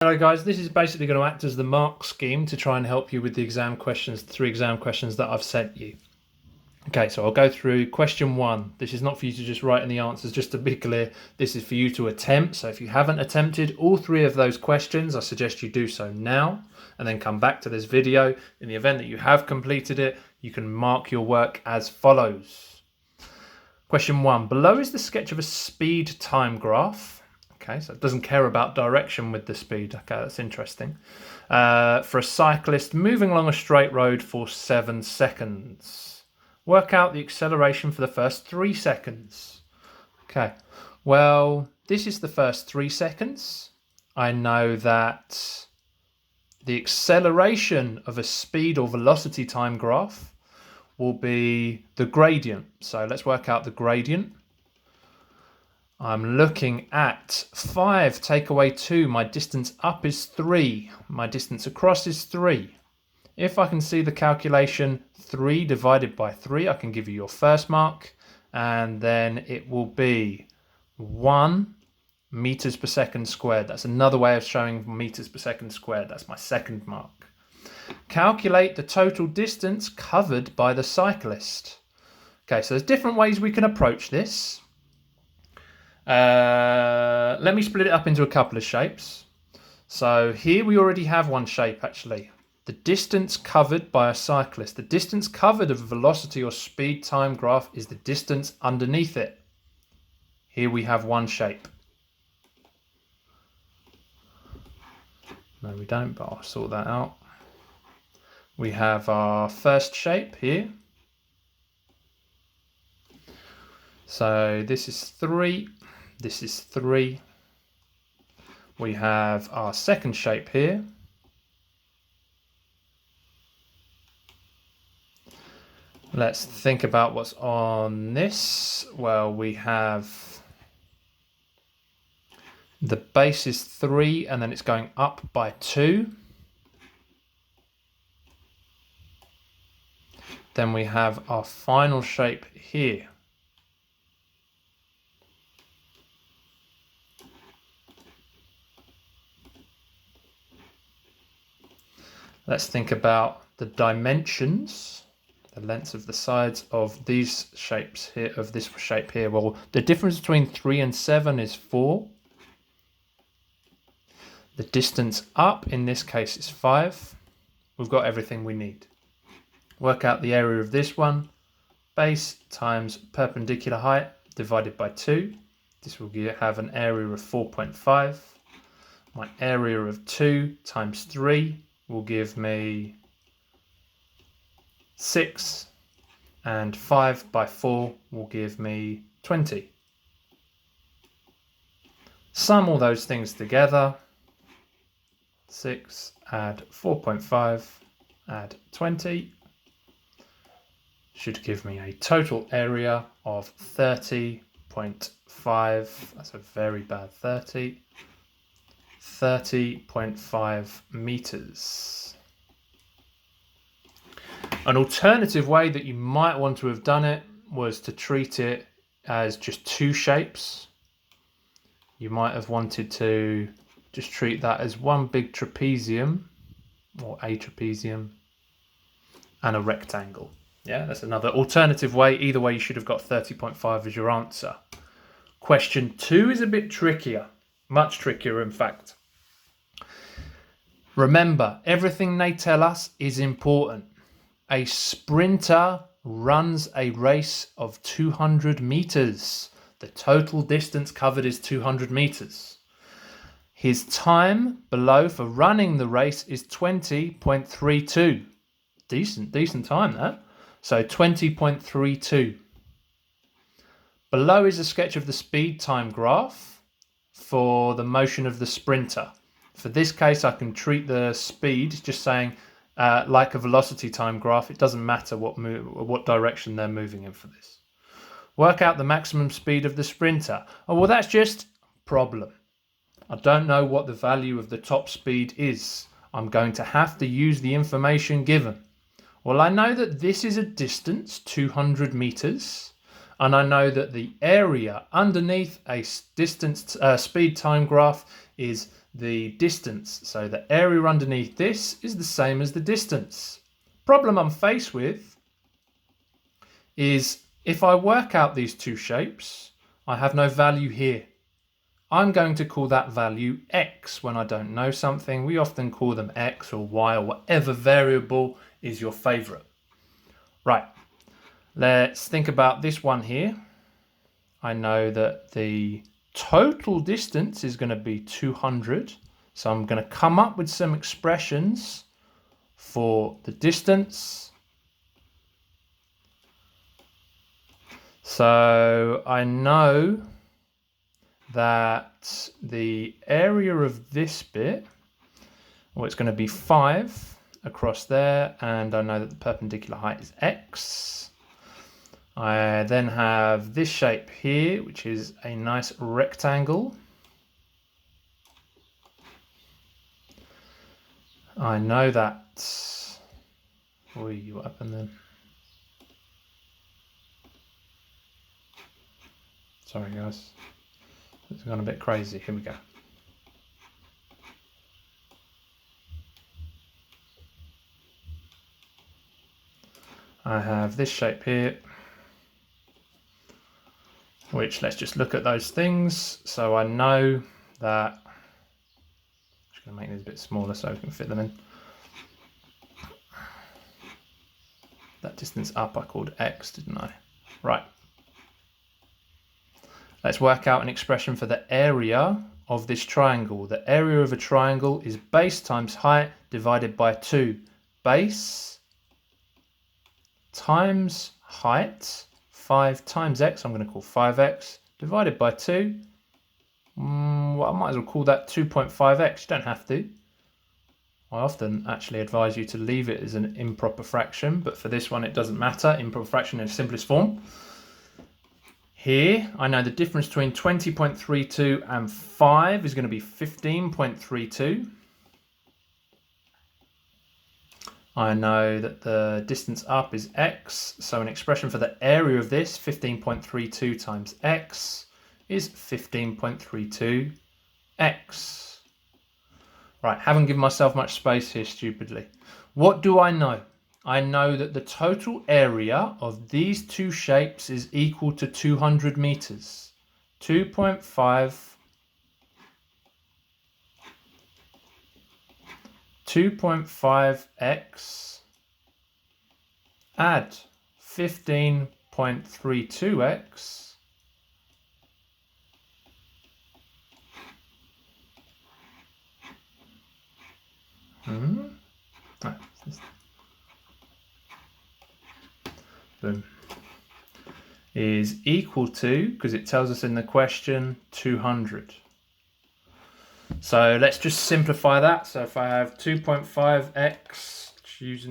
Hello guys, this is basically going to act as the mark scheme to try and help you with the exam questions, the 3 exam questions that I've sent you. Okay, so I'll go through question 1. This is not for you to just write in the answers, just to be clear. This is for you to attempt. So if you haven't attempted all 3 of those questions, I suggest you do so now and then come back to this video. In the event that you have completed it, you can mark your work as follows. Question 1. Below is the sketch of a speed time graph. Okay, so it doesn't care about direction with the speed. Okay, that's interesting. For a cyclist moving along a straight road for 7 seconds. Work out the acceleration for the first 3 seconds. Okay, well, this is the first 3 seconds. I know that the acceleration of a speed or velocity time graph will be the gradient. So let's work out the gradient. I'm looking at 5, take away 2. My distance up is 3. My distance across is 3. If I can see the calculation 3 divided by 3, I can give you your first mark. And then it will be 1 meters per second squared. That's another way of showing meters per second squared. That's my second mark. Calculate the total distance covered by the cyclist. Okay, so there's different ways we can approach this. Let me split it up into a couple of shapes. So here we already have one shape actually. The distance covered by a cyclist. The distance covered of a velocity or speed time graph is the distance underneath it. Here we have one shape. No, we don't, but I'll sort that out. We have our first shape here. So this is 3. This is 3. We have our second shape here. Let's think about what's on this. Well, we have the base is 3 and then it's going up by 2. Then we have our final shape here. Let's think about the dimensions, the lengths of the sides of these shapes here, of this shape here. Well, the difference between 3 and 7 is 4. The distance up in this case is 5. We've got everything we need. Work out the area of this one. Base times perpendicular height divided by 2. This will have an area of 4.5. My area of 2 times 3 will give me 6, and 5 by 4 will give me 20. Sum all those things together. 6 add 4.5 add 20 should give me a total area of 30.5. That's a very bad 30.5 meters. An alternative way that you might want to have done it was to treat it as just 2 shapes. You might have wanted to just treat that as one big trapezium or a trapezium and a rectangle. Yeah, that's another alternative way. Either way, you should have got 30.5 as your answer. Question 2 is a bit trickier, much trickier in fact. Remember, everything they tell us is important. A sprinter runs a race of 200 meters. The total distance covered is 200 meters. His time below for running the race is 20.32. Decent time that. So 20.32. Below is a sketch of the speed time graph for the motion of the sprinter. For this case, I can treat the speed just saying like a velocity time graph. It doesn't matter what direction they're moving in for this. Work out the maximum speed of the sprinter. Oh, well, that's just problem. I don't know what the value of the top speed is. I'm going to have to use the information given. Well, I know that this is a distance, 200 meters, and I know that the area underneath a distance speed time graph is the distance. So the area underneath this is the same as the distance. Problem I'm faced with is if I work out these two shapes, I have no value here. I'm going to call that value x when I don't know something. We often call them x or y or whatever variable is your favorite. Right, let's think about this one here. I know that the total distance is going to be 200. So I'm going to come up with some expressions for the distance. So I know that the area of this bit, well, it's going to be 5 across there, and I know that the perpendicular height is x. I then have this shape here, which is a nice rectangle. I know that... What happened then? Sorry guys. It's gone a bit crazy. Here we go. I have this shape here, which let's just look at those things. So I know that, I'm just going to make these a bit smaller so we can fit them in. That distance up I called x, didn't I? Right. Let's work out an expression for the area of this triangle. The area of a triangle is base times height divided by 2. Base times height, 5 times x, I'm going to call 5x, divided by 2. Well, I might as well call that 2.5x. You don't have to. I often actually advise you to leave it as an improper fraction, but for this one it doesn't matter. Improper fraction in its simplest form. Here, I know the difference between 20.32 and 5 is going to be 15.32. I know that the distance up is x, so an expression for the area of this, 15.32 times x, is 15.32x. Right, haven't given myself much space here stupidly. What do I know? I know that the total area of these two shapes is equal to 200 meters. 2.5x add 15.32x boom, is equal to, because it tells us in the question, 200. So let's just simplify that. So if I have 2.5x,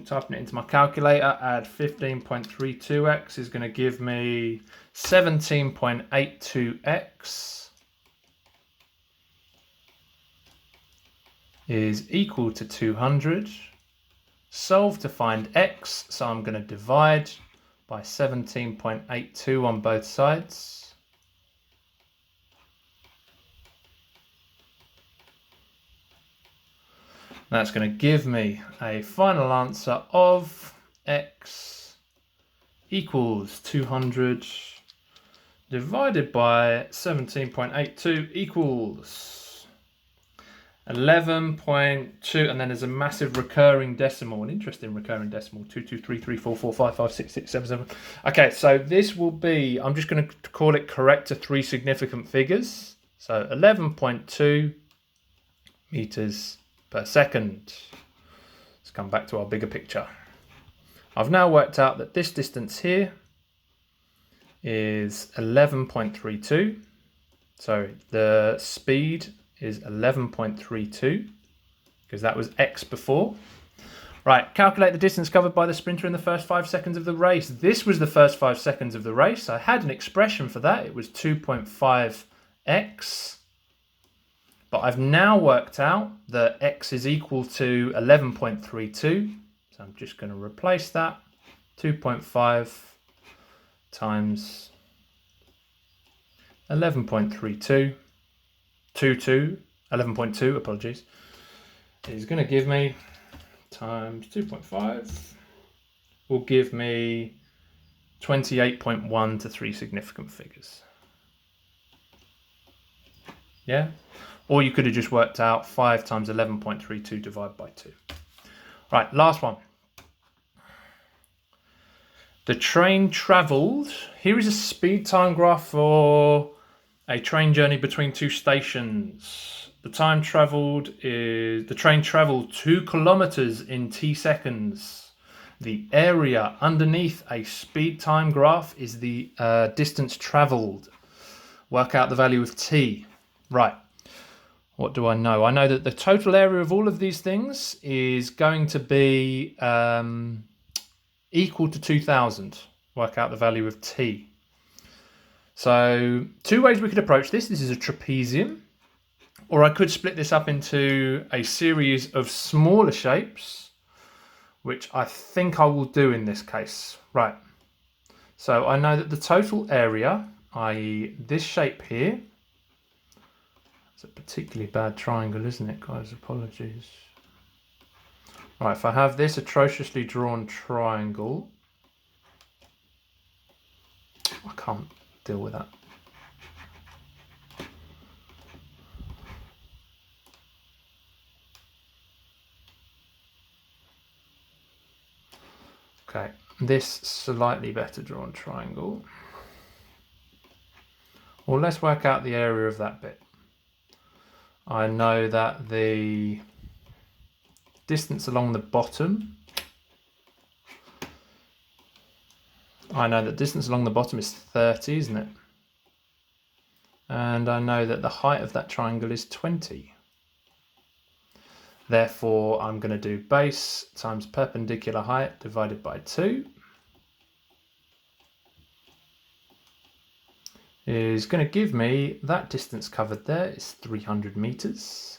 typing it into my calculator, add 15.32x is going to give me 17.82x is equal to 200. Solve to find x, so I'm going to divide by 17.82 on both sides. That's going to give me a final answer of x equals 200 divided by 17.82 equals 11.2, and then there's a massive recurring decimal, an interesting recurring decimal, 2, 2, 3, 3, 4, 4, 5, 5, 6, 6, 7, 7. Okay, so this will be, I'm just going to call it correct to 3 significant figures. So 11.2 meters per second. Let's come back to our bigger picture. I've now worked out that this distance here is 11.32. So the speed is 11.32 because that was x before. Right, calculate the distance covered by the sprinter in the first 5 seconds of the race. This was the first 5 seconds of the race. I had an expression for that. It was 2.5x. But I've now worked out that x is equal to 11.32. So I'm just going to replace that. 2.5 times 11.32. 22 11.2, apologies, is going to give me times 2.5 will give me 28.1 to 3 significant figures. Yeah? Or you could have just worked out 5 times 11.32 divided by 2. Right, last one. The train travelled. Here is a speed time graph for a train journey between two stations. The train travelled 2 kilometers in t seconds. The area underneath a speed time graph is the distance travelled. Work out the value of t. Right. What do I know? I know that the total area of all of these things is going to be equal to 2000. Work out the value of t. So 2 ways we could approach this. This is a trapezium, or I could split this up into a series of smaller shapes, which I think I will do in this case. Right. So I know that the total area, i.e. this shape here, it's a particularly bad triangle, isn't it, guys? Apologies. Right, if I have this atrociously drawn triangle, I can't deal with that. Okay, this slightly better drawn triangle. Well, let's work out the area of that bit. I know that the distance along the bottom, is 30, isn't it? And I know that the height of that triangle is 20. Therefore, I'm going to do base times perpendicular height divided by 2 is going to give me that distance covered there is 300 meters.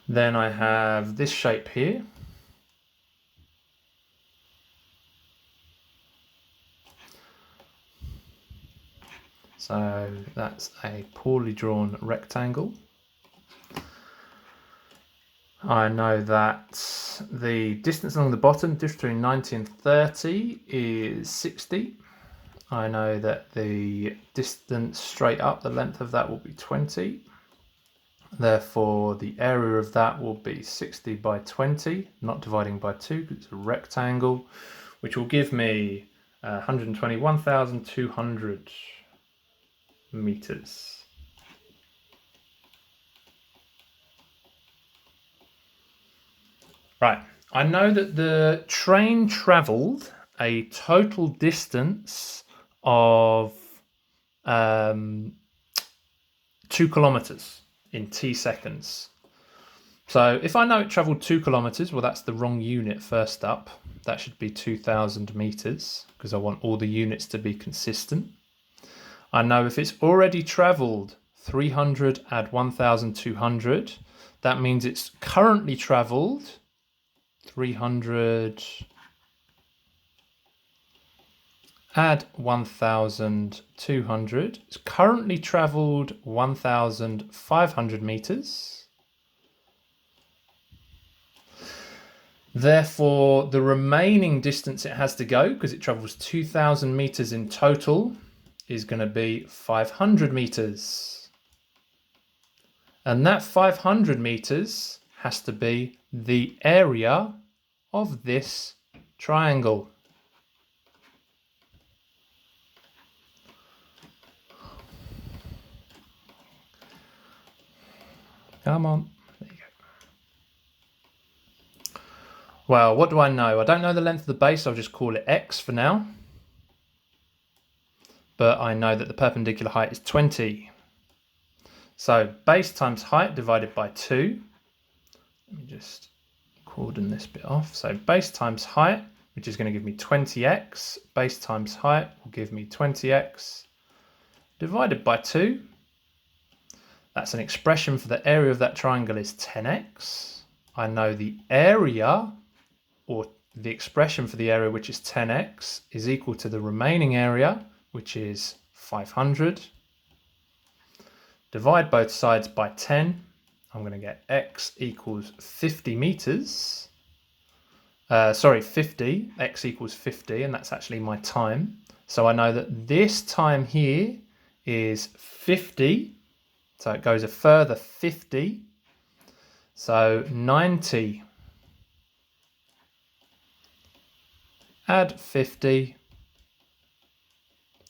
Then I have this shape here. So that's a poorly drawn rectangle. I know that the distance along the bottom, between 90 and 30, is 60. I know that the distance straight up, the length of that will be 20. Therefore, the area of that will be 60 by 20, not dividing by 2 because it's a rectangle, which will give me 121,200 meters. Right, I know that the train travelled a total distance of 2 kilometers in t seconds. So if I know it travelled 2 kilometers, well, that's the wrong unit first up. That should be 2000 meters because I want all the units to be consistent. I know if it's already travelled 300 add 1200, that means it's currently travelled 300 add 1200. It's currently travelled 1500 meters. Therefore, the remaining distance it has to go, because it travels 2000 meters in total, is going to be 500 meters. And that 500 meters has to be the area of this triangle. Come on. There you go. Well, what do I know? I don't know the length of the base. I'll just call it x for now. But I know that the perpendicular height is 20. So base times height divided by 2. Let me just cordon this bit off. So base times height, which is going to give me 20x. Base times height will give me 20x divided by 2. That's an expression for the area of that triangle is 10x. I know the area, or the expression for the area, which is 10x, is equal to the remaining area, which is 500. Divide both sides by 10. I'm going to get x equals 50 meters. 50. X equals 50, and that's actually my time. So I know that this time here is 50. So it goes a further 50. So 90. Add 50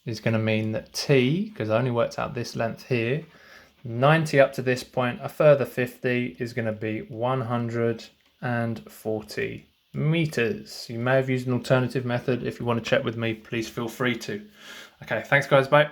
is going to mean that t, because I only worked out this length here, 90 up to this point, a further 50 is going to be 140 meters. You may have used an alternative method. If you want to check with me, please feel free to. Okay, thanks guys, bye.